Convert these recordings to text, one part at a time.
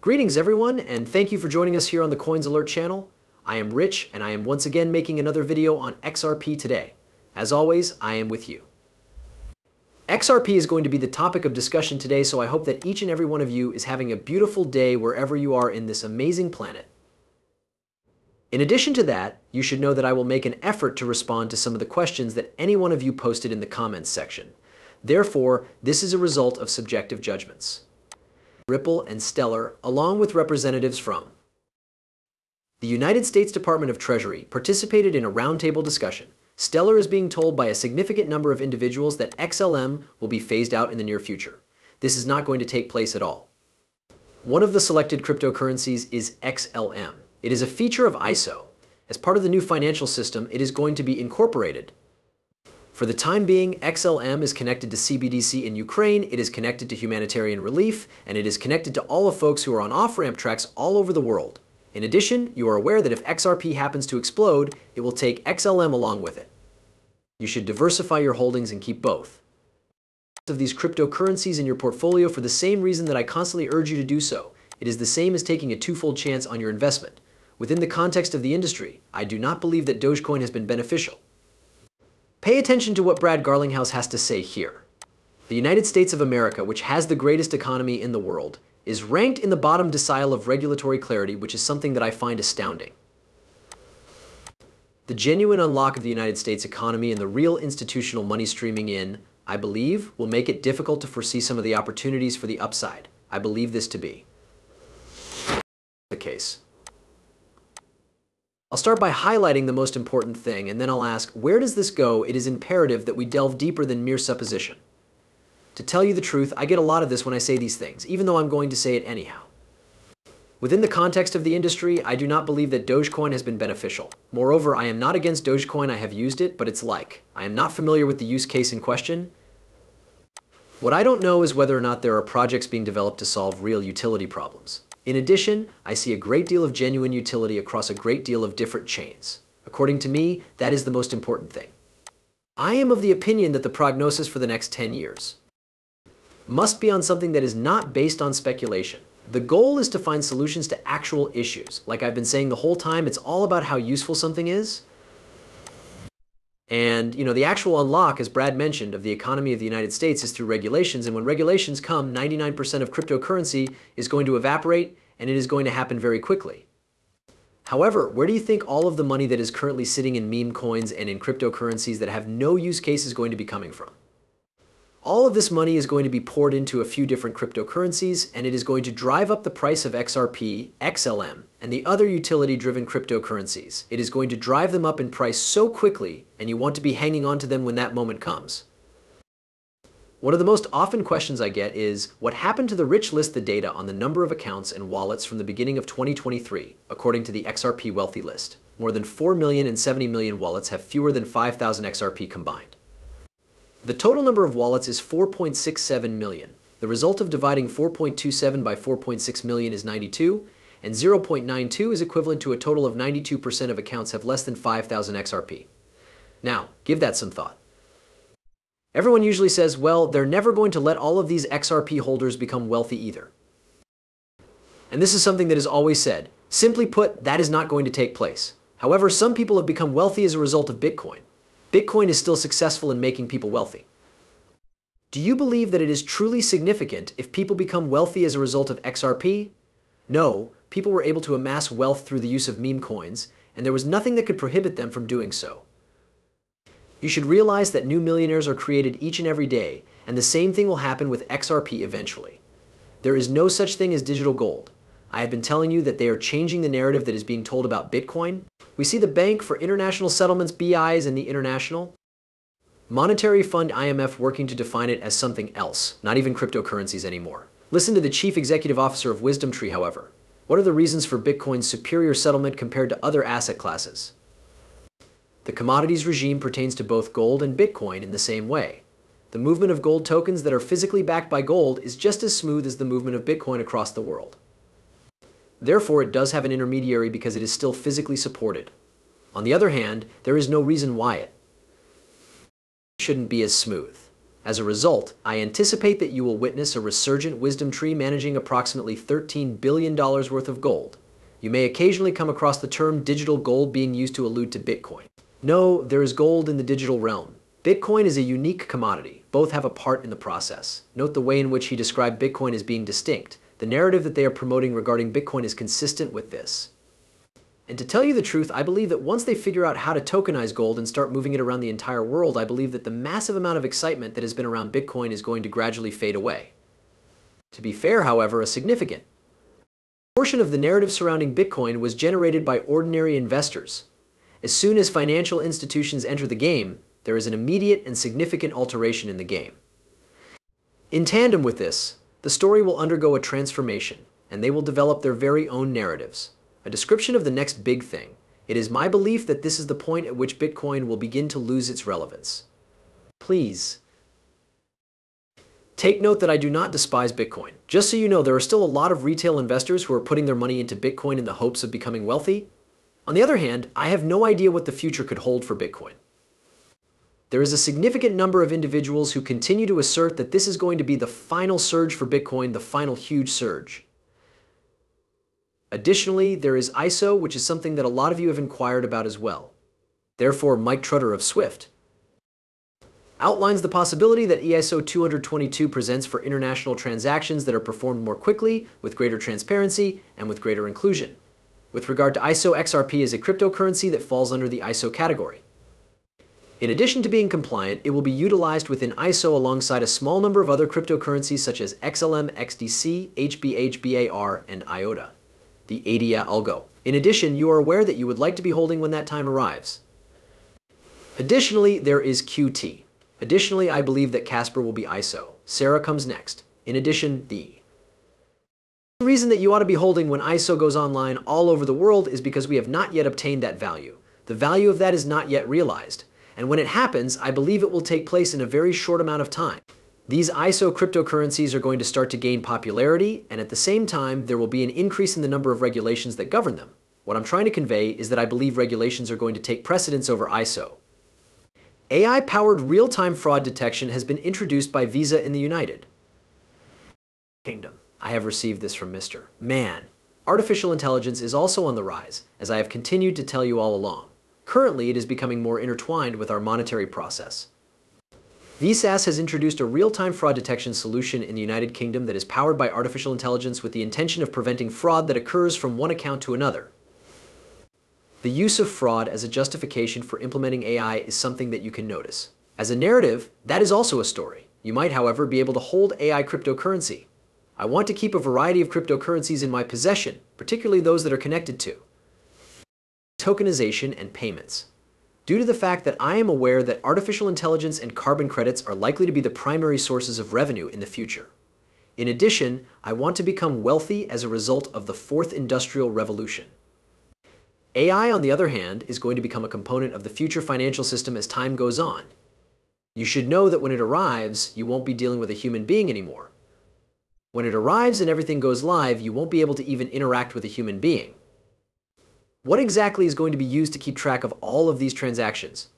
Greetings everyone, and thank you for joining us here on the Coins Alert channel. I am Rich, and I am once again making another video on XRP today. As always, I am with you. XRP is going to be the topic of discussion today, so I hope that each and every one of you is having a beautiful day wherever you are in this amazing planet. In addition to that, you should know that I will make an effort to respond to some of the questions that any one of you posted in the comments section. Therefore, this is a result of subjective judgments. Ripple and Stellar, along with representatives from the United States Department of Treasury, participated in a roundtable discussion. Stellar is being told by a significant number of individuals that XLM will be phased out in the near future. This is not going to take place at all. One of the selected cryptocurrencies is XLM. It is a feature of ISO. As part of the new financial system, it is going to be incorporated. For the time being, XLM is connected to CBDC in Ukraine, it is connected to humanitarian relief, and it is connected to all of folks who are on off-ramp tracks all over the world. In addition, you are aware that if XRP happens to explode, it will take XLM along with it. You should diversify your holdings and keep both of these cryptocurrencies in your portfolio for the same reason that I constantly urge you to do so. It is the same as taking a twofold chance on your investment. Within the context of the industry, I do not believe that Dogecoin has been beneficial. Pay attention to what Brad Garlinghouse has to say here. The United States of America, which has the greatest economy in the world, is ranked in the bottom decile of regulatory clarity, which is something that I find astounding. The genuine unlock of the United States economy and the real institutional money streaming in, I believe, will make it difficult to foresee some of the opportunities for the upside. I believe this to be the case. I'll start by highlighting the most important thing, and then I'll ask, where does this go? It is imperative that we delve deeper than mere supposition. To tell you the truth, I get a lot of this when I say these things, even though I'm going to say it anyhow. Within the context of the industry, I do not believe that Dogecoin has been beneficial. Moreover, I am not against Dogecoin, I have used it, but it's like. I am not familiar with the use case in question. What I don't know is whether or not there are projects being developed to solve real utility problems. In addition, I see a great deal of genuine utility across a great deal of different chains. According to me, that is the most important thing. I am of the opinion that the prognosis for the next 10 years must be on something that is not based on speculation. The goal is to find solutions to actual issues. Like I've been saying the whole time, it's all about how useful something is. And, the actual unlock, as Brad mentioned, of the economy of the United States is through regulations. And when regulations come, 99% of cryptocurrency is going to evaporate, and it is going to happen very quickly. However, where do you think all of the money that is currently sitting in meme coins and in cryptocurrencies that have no use case is going to be coming from? All of this money is going to be poured into a few different cryptocurrencies, and it is going to drive up the price of XRP, XLM, and the other utility-driven cryptocurrencies. It is going to drive them up in price so quickly, and you want to be hanging on to them when that moment comes. One of the most often questions I get is, what happened to the rich list the data on the number of accounts and wallets from the beginning of 2023, according to the XRP Wealthy List? More than 4 million and 70 million wallets have fewer than 5,000 XRP combined. The total number of wallets is 4.67 million. The result of dividing 4.27 by 4.6 million is 92, and 0.92 is equivalent to a total of 92% of accounts have less than 5,000 XRP. Now, give that some thought. Everyone usually says, well, they're never going to let all of these XRP holders become wealthy either. And this is something that is always said. Simply put, that is not going to take place. However, some people have become wealthy as a result of Bitcoin. Bitcoin is still successful in making people wealthy. Do you believe that it is truly significant if people become wealthy as a result of XRP? No, people were able to amass wealth through the use of meme coins, and there was nothing that could prohibit them from doing so. You should realize that new millionaires are created each and every day, and the same thing will happen with XRP eventually. There is no such thing as digital gold. I have been telling you that they are changing the narrative that is being told about Bitcoin. We see the Bank for International Settlements, BIs, and the International Monetary Fund, IMF, working to define it as something else, not even cryptocurrencies anymore. Listen to the Chief Executive Officer of Wisdom Tree, however. What are the reasons for Bitcoin's superior settlement compared to other asset classes? The commodities regime pertains to both gold and Bitcoin in the same way. The movement of gold tokens that are physically backed by gold is just as smooth as the movement of Bitcoin across the world. Therefore, it does have an intermediary because it is still physically supported. On the other hand, there is no reason why it shouldn't be as smooth. As a result, I anticipate that you will witness a resurgent wisdom tree managing approximately $13 billion worth of gold. You may occasionally come across the term digital gold being used to allude to Bitcoin. No, there is gold in the digital realm. Bitcoin is a unique commodity. Both have a part in the process. Note the way in which he described Bitcoin as being distinct. The narrative that they are promoting regarding Bitcoin is consistent with this. And to tell you the truth, I believe that once they figure out how to tokenize gold and start moving it around the entire world, I believe that the massive amount of excitement that has been around Bitcoin is going to gradually fade away. To be fair, however, a significant portion of the narrative surrounding Bitcoin was generated by ordinary investors. As soon as financial institutions enter the game, there is an immediate and significant alteration in the game. In tandem with this, the story will undergo a transformation, and they will develop their very own narratives. A description of the next big thing. It is my belief that this is the point at which Bitcoin will begin to lose its relevance. Please take note that I do not despise Bitcoin. Just so you know, there are still a lot of retail investors who are putting their money into Bitcoin in the hopes of becoming wealthy. On the other hand, I have no idea what the future could hold for Bitcoin. There is a significant number of individuals who continue to assert that this is going to be the final surge for Bitcoin, the final huge surge. Additionally, there is ISO, which is something that a lot of you have inquired about as well. Therefore, Mike Trotter of Swift outlines the possibility that EISO 222 presents for international transactions that are performed more quickly, with greater transparency, and with greater inclusion. With regard to ISO, XRP is a cryptocurrency that falls under the ISO category. In addition to being compliant, it will be utilized within ISO alongside a small number of other cryptocurrencies such as XLM, XDC, HBHBAR, and IOTA, the ADIA algo. In addition, you are aware that you would like to be holding when that time arrives. Additionally, there is QT. Additionally, I believe that Casper will be ISO. Sarah comes next. In addition, the reason that you ought to be holding when ISO goes online all over the world is because we have not yet obtained that value. The value of that is not yet realized. And when it happens, I believe it will take place in a very short amount of time. These ISO cryptocurrencies are going to start to gain popularity, and at the same time, there will be an increase in the number of regulations that govern them. What I'm trying to convey is that I believe regulations are going to take precedence over ISO. AI-powered real-time fraud detection has been introduced by Visa in the United Kingdom. I have received this from Mr. Man. Artificial intelligence is also on the rise, as I have continued to tell you all along. Currently, it is becoming more intertwined with our monetary process. VSAS has introduced a real-time fraud detection solution in the United Kingdom that is powered by artificial intelligence with the intention of preventing fraud that occurs from one account to another. The use of fraud as a justification for implementing AI is something that you can notice. As a narrative, that is also a story. You might, however, be able to hold AI cryptocurrency. I want to keep a variety of cryptocurrencies in my possession, particularly those that are connected to tokenization and payments. Due to the fact that I am aware that artificial intelligence and carbon credits are likely to be the primary sources of revenue in the future. In addition, I want to become wealthy as a result of the fourth industrial revolution. AI, on the other hand, is going to become a component of the future financial system as time goes on. You should know that when it arrives, you won't be dealing with a human being anymore. When it arrives and everything goes live, you won't be able to even interact with a human being. What exactly is going to be used to keep track of all of these transactions?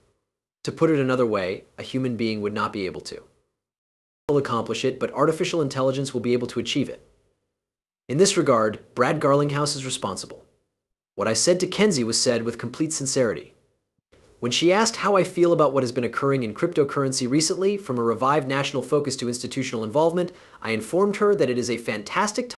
To put it another way, a human being would not be able to. Will accomplish it, but artificial intelligence will be able to achieve it. In this regard, Brad Garlinghouse is responsible. What I said to Kenzie was said with complete sincerity. When she asked how I feel about what has been occurring in cryptocurrency recently, from a revived national focus to institutional involvement, I informed her that it is a fantastic time